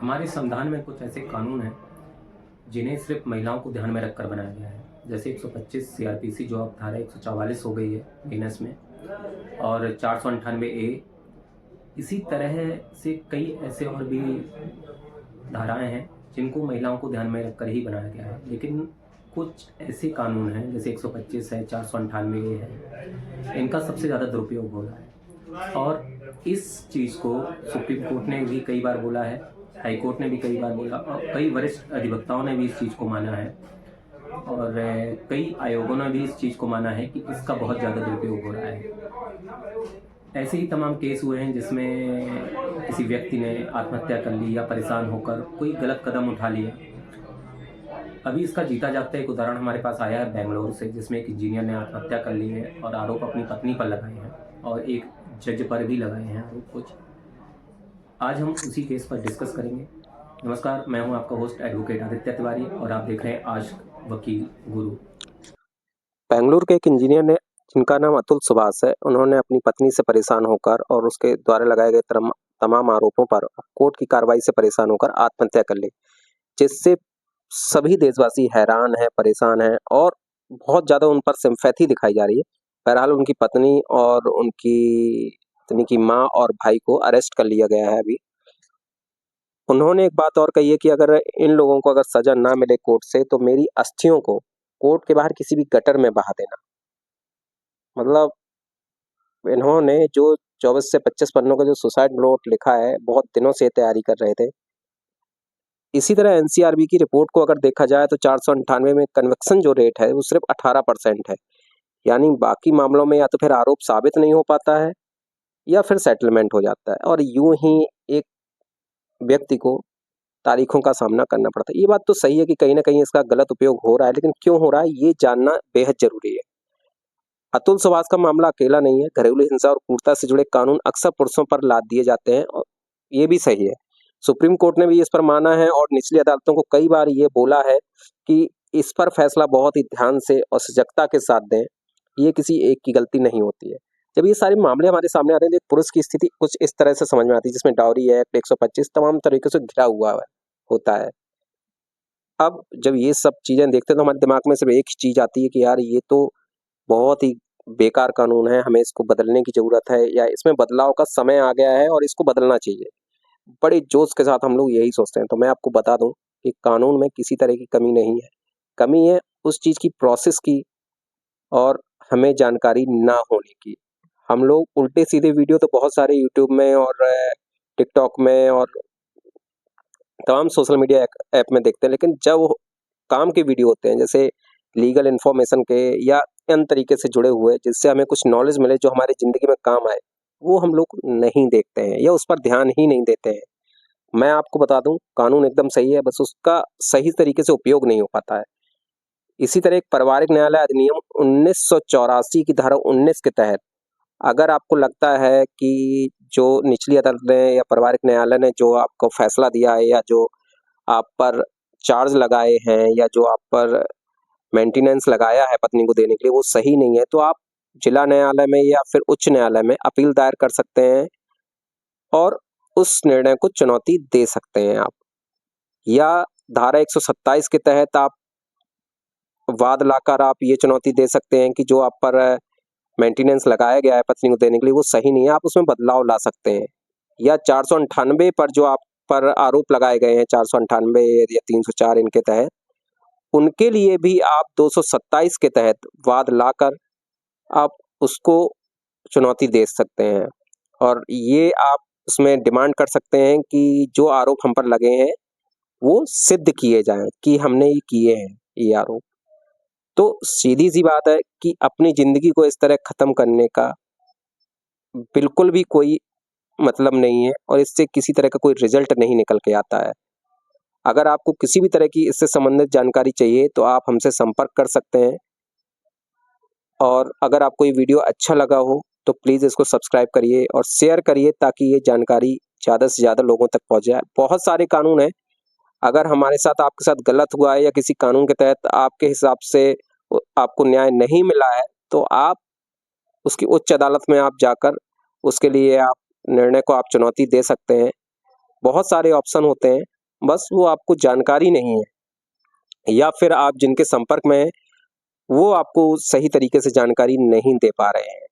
हमारे संविधान में कुछ ऐसे कानून हैं जिन्हें सिर्फ महिलाओं को ध्यान में रखकर बनाया गया है। जैसे 125 सीआरपीसी जो अब धारा 144 हो गई है बीएनएस में, और 498 ए। इसी तरह से कई ऐसे और भी धाराएं हैं जिनको महिलाओं को ध्यान में रखकर ही बनाया गया है। लेकिन कुछ ऐसे कानून हैं जैसे 125 है, 498 ए है, इनका सबसे ज़्यादा दुरुपयोग हो रहा है। और इस चीज़ को सुप्रीम कोर्ट ने भी कई बार बोला है, हाई कोर्ट ने भी कई बार बोला, और कई वरिष्ठ अधिवक्ताओं ने भी इस चीज़ को माना है, और कई आयोगों ने भी इस चीज़ को माना है कि इसका बहुत ज़्यादा दुरुपयोग हो रहा है। ऐसे ही तमाम केस हुए हैं जिसमें किसी व्यक्ति ने आत्महत्या कर ली या परेशान होकर कोई गलत कदम उठा लिया। अभी इसका जीता जागता एक उदाहरण हमारे पास आया है बेंगलोर से, जिसमें एक इंजीनियर ने आत्महत्या कर ली है और आरोप अपनी पत्नी पर लगाए हैं, और एक जज पर भी लगाए हैं आरोप कुछ। आज हम उसी केस पर डिस्कस करेंगे। नमस्कार, मैं हूं आपका होस्ट एडवोकेट आदित्य तिवारी, और आप देख रहे हैं आस्क वकील गुरु। बेंगलुरु के एक इंजीनियर ने, जिनका नाम अतुल सुभाष है, उन्होंने अपनी पत्नी से परेशान होकर और उसके द्वारा लगाए गए तमाम आरोपों पर कोर्ट की कार्रवाई से परेशान होकर आत्महत्या कर ली, जिससे सभी देशवासी हैरान हैं, परेशान हैं और बहुत ज़्यादा उन पर सिंपैथी दिखाई जा रही है। बहरहाल उनकी पत्नी और उनकी पत्नी की माँ और भाई को अरेस्ट कर लिया गया है अभी। उन्होंने एक बात और कही है कि अगर इन लोगों को अगर सजा ना मिले कोर्ट से, तो मेरी अस्थियों को कोर्ट के बाहर किसी भी गटर में बहा देना। मतलब इन्होंने जो 24 से 25 पन्नों का जो सुसाइड नोट लिखा है, बहुत दिनों से तैयारी कर रहे थे। इसी तरह एनसीआरबी की रिपोर्ट को अगर देखा जाए तो 498 में कन्विक्शन जो रेट है वो सिर्फ 18% है। यानी बाकी मामलों में या तो फिर आरोप साबित नहीं हो पाता है या फिर सेटलमेंट हो जाता है, और यूं ही एक व्यक्ति को तारीखों का सामना करना पड़ता है। ये बात तो सही है कि कहीं ना कहीं इसका गलत उपयोग हो रहा है, लेकिन क्यों हो रहा है ये जानना बेहद जरूरी है। अतुल सुभाष का मामला अकेला नहीं है। घरेलू हिंसा और क्रूरता से जुड़े कानून अक्सर पुरुषों पर लाद दिए जाते हैं, और ये भी सही है। सुप्रीम कोर्ट ने भी इस पर माना है और निचली अदालतों को कई बार ये बोला है कि इस पर फैसला बहुत ही ध्यान से और सजगता के साथ दें। ये किसी एक की गलती नहीं होती है। जब ये सारे मामले हमारे सामने आते हैं तो एक पुरुष की स्थिति कुछ इस तरह से समझ में आती है, जिसमें डाउरी एक्ट 125 तमाम तरीके से घिरा हुआ होता है। अब जब ये सब चीजें देखते हैं तो हमारे दिमाग में सिर्फ एक चीज आती है कि यार ये तो बहुत ही बेकार कानून है, हमें इसको बदलने की जरूरत है, या इसमें बदलाव का समय आ गया है और इसको बदलना चाहिए। बड़े जोश के साथ हम लोग यही सोचते हैं। तो मैं आपको बता दूं कि कानून में किसी तरह की कमी नहीं है। कमी है उस चीज की, प्रोसेस की, और हमें जानकारी ना होने की। हम लोग उल्टे सीधे वीडियो तो बहुत सारे यूट्यूब में और टिकटॉक में और तमाम सोशल मीडिया ऐप में देखते हैं, लेकिन जब वो काम के वीडियो होते हैं, जैसे लीगल इन्फॉर्मेशन के या अन्य तरीके से जुड़े हुए, जिससे हमें कुछ नॉलेज मिले जो हमारी जिंदगी में काम आए, वो हम लोग नहीं देखते हैं या उस पर ध्यान ही नहीं देते हैं। मैं आपको बता दूं, कानून एकदम सही है, बस उसका सही तरीके से उपयोग नहीं हो पाता है। इसी तरह एक पारिवारिक न्यायालय अधिनियम 1984 की धारा 19 के तहत अगर आपको लगता है कि जो निचली अदालत ने या पारिवारिक न्यायालय ने जो आपको फैसला दिया है, या जो आप पर चार्ज लगाए हैं, या जो आप पर मेंटेनेंस लगाया है पत्नी को देने के लिए, वो सही नहीं है, तो आप जिला न्यायालय में या फिर उच्च न्यायालय में अपील दायर कर सकते हैं और उस निर्णय को चुनौती दे सकते हैं आप। या धारा 127 के तहत आप वाद लाकर आप ये चुनौती दे सकते हैं कि जो आप पर मेंटेनेंस लगाया गया है पत्नी को देने के लिए, वो सही नहीं है, आप उसमें बदलाव ला सकते हैं। या 498 पर जो आप पर आरोप लगाए गए हैं, 498 या 304, इनके तहत उनके लिए भी आप 227 के तहत वाद लाकर आप उसको चुनौती दे सकते हैं, और ये आप उसमें डिमांड कर सकते हैं कि जो आरोप हम पर लगे हैं वो सिद्ध किए जाएं कि हमने ये किए हैं ये आरोप। तो सीधी सी बात है कि अपनी जिंदगी को इस तरह खत्म करने का बिल्कुल भी कोई मतलब नहीं है, और इससे किसी तरह का कोई रिजल्ट नहीं निकल के आता है। अगर आपको किसी भी तरह की इससे संबंधित जानकारी चाहिए तो आप हमसे संपर्क कर सकते हैं, और अगर आपको ये वीडियो अच्छा लगा हो तो प्लीज़ इसको सब्सक्राइब करिए और शेयर करिए, ताकि ये जानकारी ज़्यादा से ज़्यादा लोगों तक पहुँच जाए। बहुत सारे कानून हैं, अगर हमारे साथ आपके साथ गलत हुआ है या किसी कानून के तहत आपके हिसाब से आपको न्याय नहीं मिला है, तो आप उसकी उच्च अदालत में आप जाकर उसके लिए आप निर्णय को आप चुनौती दे सकते हैं। बहुत सारे ऑप्शन होते हैं, बस वो आपको जानकारी नहीं है या फिर आप जिनके संपर्क में हैं वो आपको सही तरीके से जानकारी नहीं दे पा रहे हैं।